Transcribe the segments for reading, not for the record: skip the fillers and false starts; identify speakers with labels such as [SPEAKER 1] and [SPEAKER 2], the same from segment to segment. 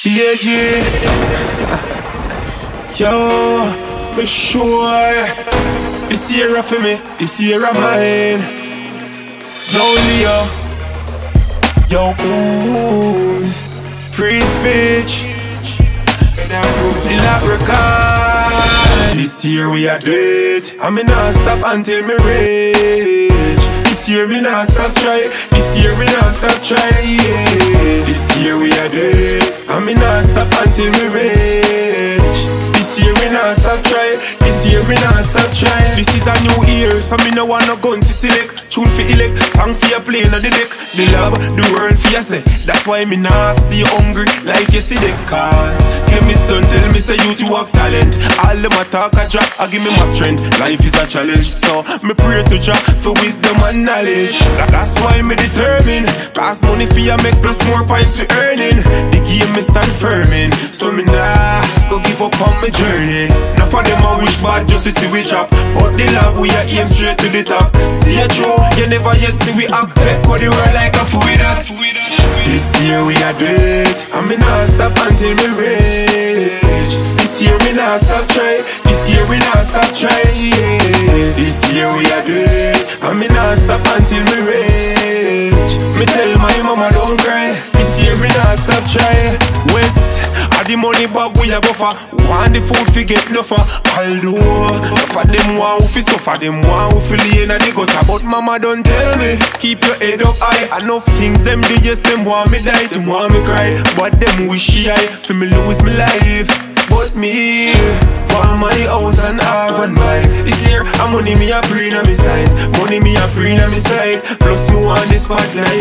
[SPEAKER 1] Baeji, yo, me sure this year for me, this year of mine. Yo, Leo, yo, booms, free speech, the record. This year we are Dweet, and me not stop until me reach. This year we not stop try, this year we not stop try, yeah. This year we are Dweet, and me not stop until me reach. This year we not stop try, this year we not stop try. This is a new year, so me no want no gun to select. Tune for elect, song for your plane on the deck. The love, the world for your say. That's why me not stay hungry like you see the car. Chemist don't tell me say you have talent. All them a talk a drop, I give me my strength. Life is a challenge, so me pray to Jah for wisdom and knowledge. That's why me determined, cause money for you make plus more points for earning. The game me stand firm in, so me nah go give up on my journey. Now for them I wish bad just to see we drop, but the love we are aim straight to the top. Stay true, you never yet see we act. Take what the world like a fool with that. This year we are Dweet, and me not stop until me reach. This year we not stop try, this year we not stop try, yeah. This year we are Dweet, and me not stop until me reach. Me tell my mama don't cry, this year we not stop try. West, all the money bag we a go for, want the food fi get no for. Although, enough of them want who fi suffer, them want who fi lay in the gutter. But mama don't tell me, keep your head up high. Enough things them do, yes them want me die, them want me cry. But them wish I fi me lose my life. But me, want my house and urban bike. This year, money me a bring on me side, money me a bring on me side. Plus me want the spotlight.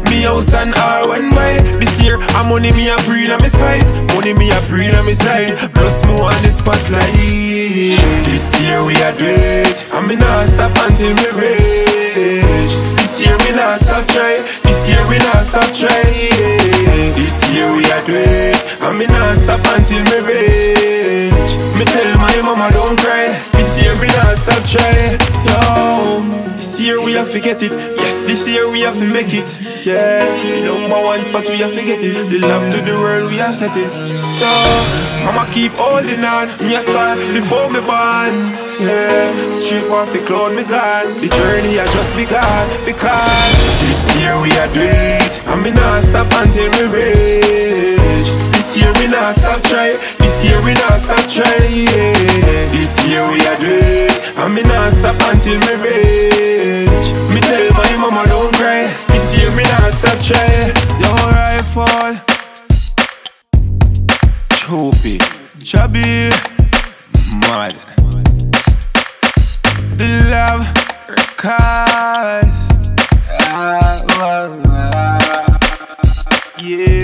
[SPEAKER 1] Me house and R1 buy. This year, money me a bring on me side, money me a bring on me side. Plus me want the spotlight. This year we are Dweet, and me not stop until me reach. This year we not stop try, this year we not stop try, yeah. This year we are Dweet, and me not stop until me reach. Me tell my mama don't cry, this year we not stop try. Yo, this year we have to get it. Yes, this year we have to make it. Yeah, number one spot we have to get it. The love to the world we have set it. So, mama keep holding on. Me a star before me born. Yeah, straight past the cloud me gone. The journey I just begun. Because this year we are Dweet, and me not stop until me reach. This year we not stop try, this year we not stop try, yeah. This year we are Dweet, and me not stop until me reach. Me tell my mama don't cry, this year me not stop try. Your rifle, Choppy, Chubby, mad. The love, cause yeah.